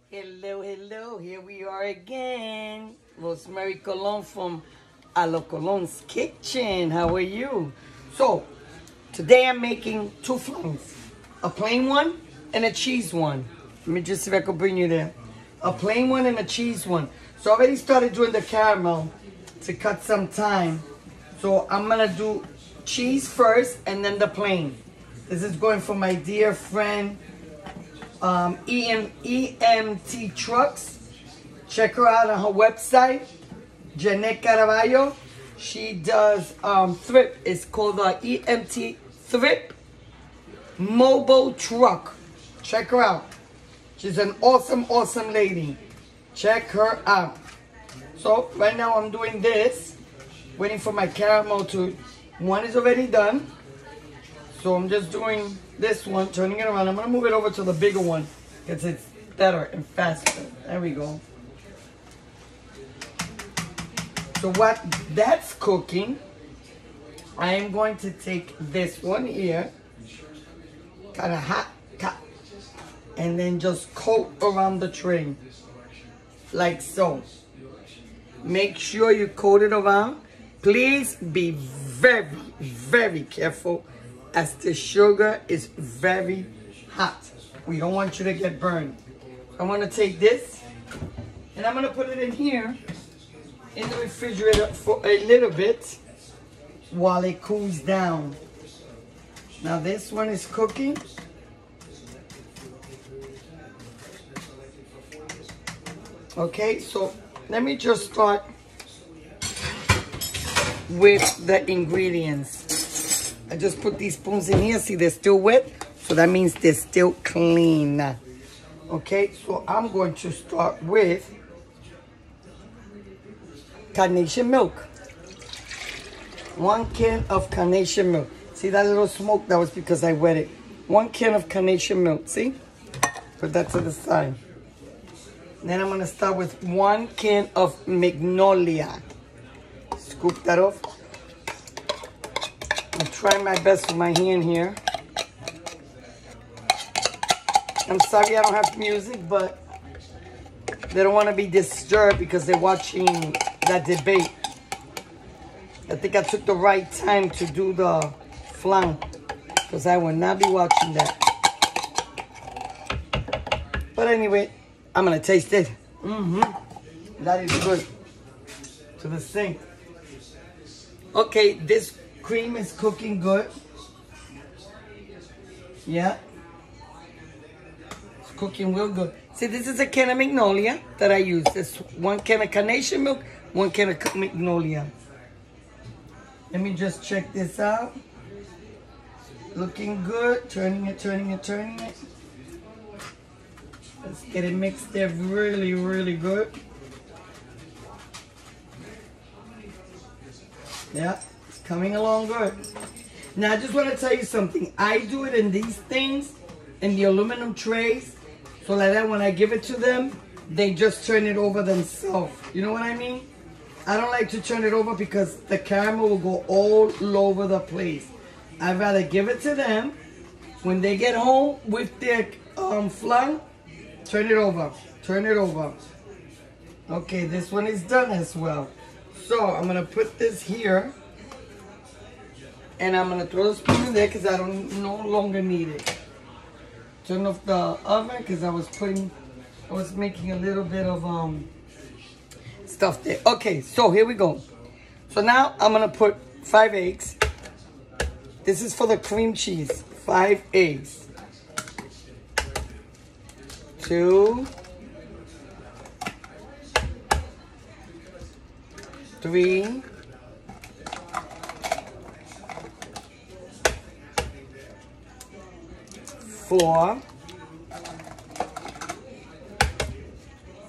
Hello, hello. Here we are again. Rosemary Colon from A Lo Colon's Kitchen. How are you? So, today I'm making two flans. A plain one and a cheese one. Let me just see if I can bring you there. A plain one and a cheese one. So I already started doing the caramel to cut some time. So I'm going to do cheese first and then the plain. This is going for my dear friend EMT Trucks. Check her out on her website, Jeanette Caraballo. She does thrift. It's called the EMT Thrift Mobile Truck. Check her out. She's an awesome, awesome lady. Check her out. So right now I'm doing this, waiting for my caramel to, one is already done. So I'm just doing this one, turning it around. I'm gonna move it over to the bigger one because it's better and faster. There we go. So what that's cooking, I am going to take this one here, kind of hot, and then just coat around the tray, like so. Make sure you coat it around. Please be very, very careful as the sugar is very hot. We don't want you to get burned. I'm gonna take this and I'm gonna put it in here in the refrigerator for a little bit while it cools down. Now this one is cooking. Okay, so let me just start with the ingredients. I just put these spoons in here. See, they're still wet, so that means they're still clean. Okay, so I'm going to start with carnation milk. 1 can of carnation milk. See that little smoke? That was because I wet it. 1 can of carnation milk, see? Put that to the side. Then I'm gonna start with 1 can of Magnolia. Scoop that off. I'm trying my best with my hand here. I'm sorry I don't have music, but they don't want to be disturbed because they're watching that debate. I think I took the right time to do the flan because I will not be watching that. But anyway, I'm going to taste it. That is good. To the sink. Okay, this cream is cooking good. Yeah. It's cooking real good. See, this is a can of Magnolia that I use. This 1 can of carnation milk, 1 can of Magnolia. Let me just check this out. Looking good. Turning it, turning it, turning it. Let's get it mixed there really, really good. Yeah, it's coming along good. Now, I just want to tell you something. I do it in these things, in the aluminum trays, so that when I give it to them, they just turn it over themselves. You know what I mean? I don't like to turn it over because the caramel will go all over the place. I'd rather give it to them. When they get home with their flan, turn it over. Turn it over. Okay, this one is done as well. So I'm going to put this here. And I'm going to throw the spoon in there because I no longer need it. Turn off the oven because I was making a little bit of stuff there. Okay, so here we go. So now I'm going to put 5 eggs. This is for the cream cheese. 5 eggs. 2, 3, 4,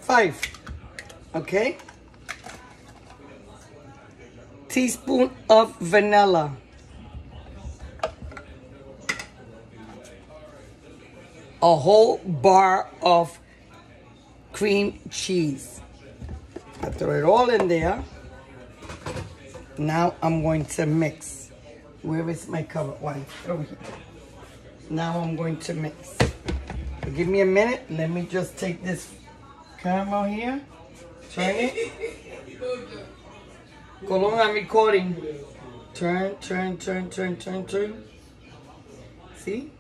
5. Okay. Teaspoon of vanilla. A whole bar of cream cheese. I throw it all in there. Now I'm going to mix. Where is my cover? One over here. Now I'm going to mix. So give me a minute. Let me just take this caramel here. Turn it. Colon, I'm recording. Turn. See?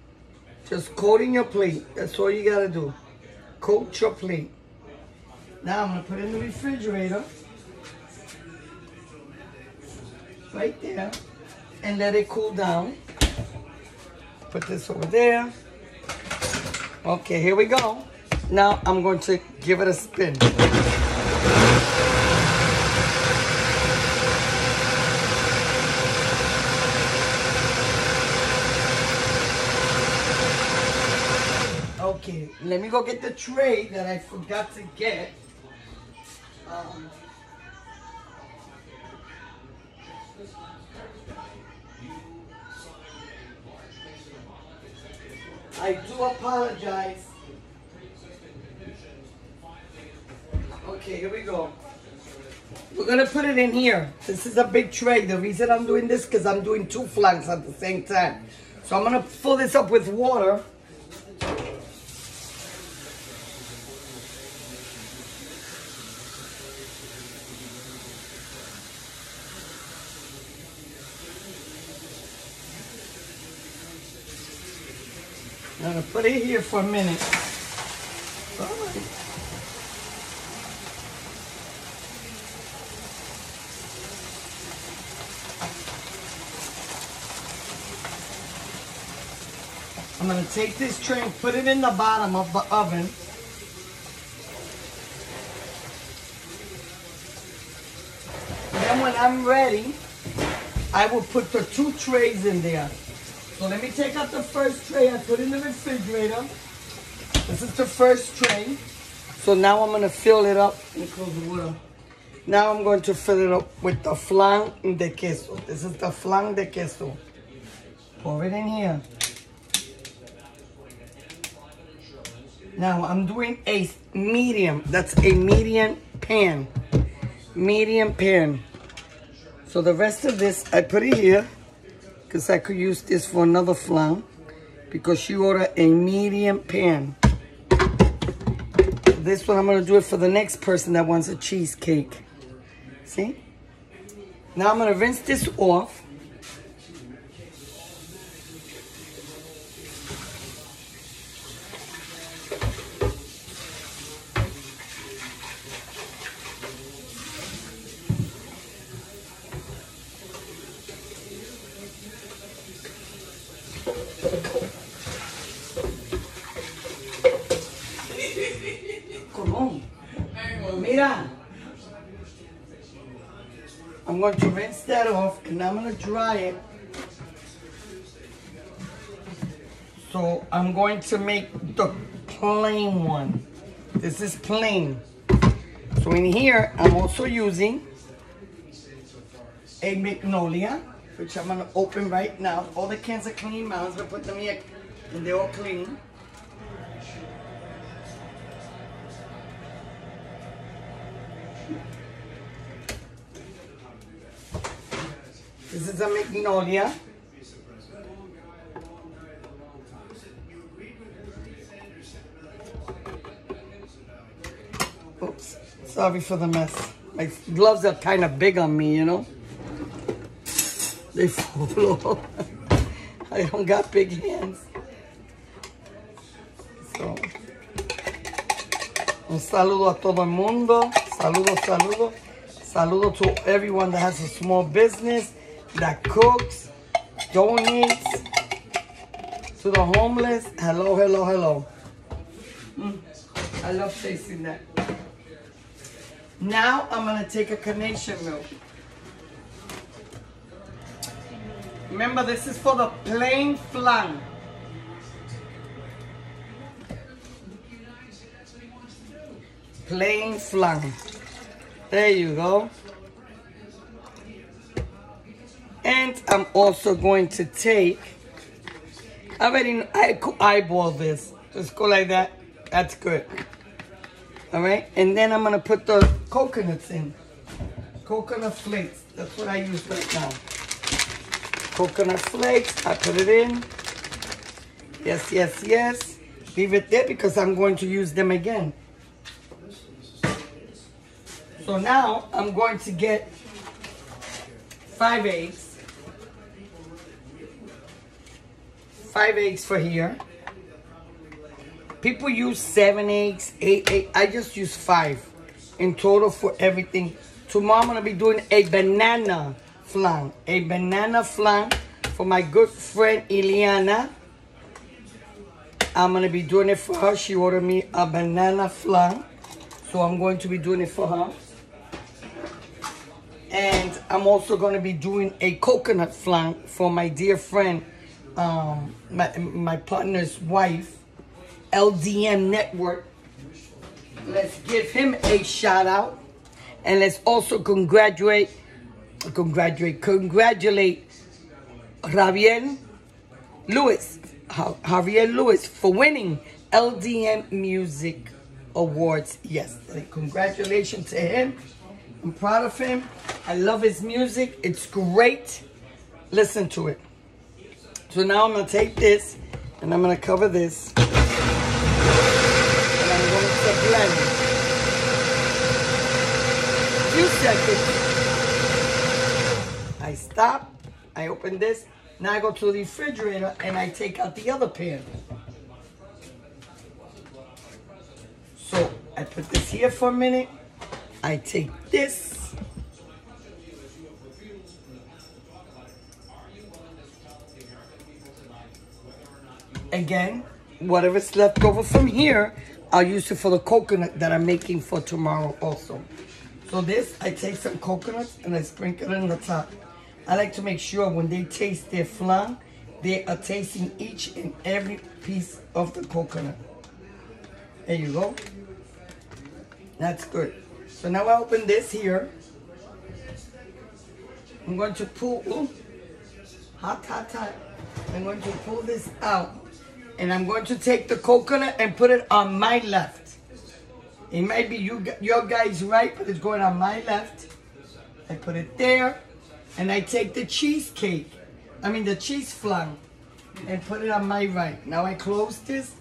Just coating your plate. That's all you gotta do. Coat your plate. Now I'm gonna put it in the refrigerator. Right there. And let it cool down. Put this over there. Okay, here we go. Now I'm going to give it a spin. Okay, let me go get the tray that I forgot to get. I do apologize. Okay, here we go. We're gonna put it in here. This is a big tray. The reason I'm doing this because I'm doing 2 flanks at the same time. So I'm gonna fill this up with water. I'm gonna put it here for a minute. All right. I'm gonna take this tray and put it in the bottom of the oven. Then when I'm ready, I will put the 2 trays in there. So let me take out the first tray I put in the refrigerator. This is the first tray. So now I'm gonna fill it up. Let me close the water. Now I'm going to fill it up with the flan de queso. This is the flan de queso. Pour it in here. Now I'm doing a medium. That's a medium pan. Medium pan. So the rest of this, I put it here because I could use this for another flan because she ordered a medium pan. This one I'm going to do it for the next person that wants a cheesecake. See? Now I'm going to rinse this off. Mira, I'm going to rinse that off and I'm going to dry it. So I'm going to make the plain one. This is plain. So in here, I'm also using a Magnolia, which I'm going to open right now. All the cans are clean. I'm going to put them here and they're all clean. This is a Magnolia. Oops, sorry for the mess. My gloves are kind of big on me, you know. They fall off. I don't got big hands. So, un saludo a todo el mundo. Saludo. Saludo to everyone that has a small business, that cooks, donates, to the homeless. Hello. I love tasting that. Now I'm gonna take a carnation milk. Remember, this is for the plain flan. Plain flan. There you go. And I'm also going to take, I eyeball this. Just go like that. That's good. All right. And then I'm going to put the coconuts in. Coconut flakes. That's what I use right now. Coconut flakes. I put it in. Yes. Leave it there because I'm going to use them again. So now I'm going to get 5 eggs. 5 eggs for here. People use 7 eggs, 8 eggs. I just use 5 in total for everything. Tomorrow I'm gonna be doing a banana flan. A banana flan for my good friend Ileana. I'm gonna be doing it for her. She ordered me a banana flan. So I'm going to be doing it for her. And I'm also going to be doing a coconut flan for my dear friend, my partner's wife, LDM Network. Let's give him a shout out. And let's also congratulate Javier Lewis for winning LDM Music Awards yesterday. Congratulations to him. I'm proud of him. I love his music. It's great. Listen to it. So now I'm going to take this and I'm going to cover this. And I'm going to blend it. A few seconds. I stop. I open this. Now I go to the refrigerator and I take out the other pan. So I put this here for a minute. I take this. Again, whatever's left over from here, I'll use it for the coconut that I'm making for tomorrow also. So this, I take some coconuts and I sprinkle it on the top. I like to make sure when they taste their flan, they are tasting each and every piece of the coconut. There you go. That's good. So now I open this here. I'm going to pull, hot. I'm going to pull this out. And I'm going to take the coconut and put it on my left. It might be your guys right, but it's going on my left. I put it there. And I take the cheesecake, the cheese flan, and put it on my right. Now I close this.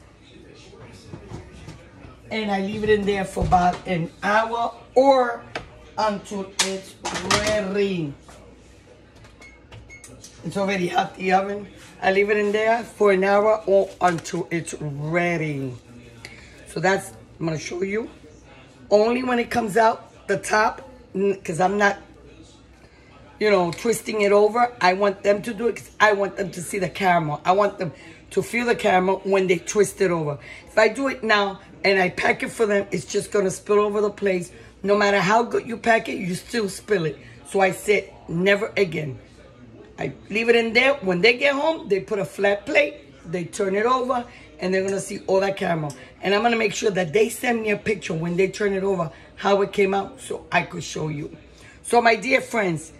And I leave it in there for about an hour or until it's ready. It's already hot, the oven. I leave it in there for an hour or until it's ready. So that's, I'm gonna show you. Only when it comes out the top, because I'm not, twisting it over. I want them to do it because I want them to see the caramel. I want them to feel the caramel when they twist it over. If I do it now and I pack it for them, it's just gonna spill over the place. No matter how good you pack it, you still spill it. So I said, never again. I leave it in there. When they get home, they put a flat plate, they turn it over, and they're gonna see all that caramel. And I'm gonna make sure that they send me a picture when they turn it over, how it came out, so I could show you. So my dear friends,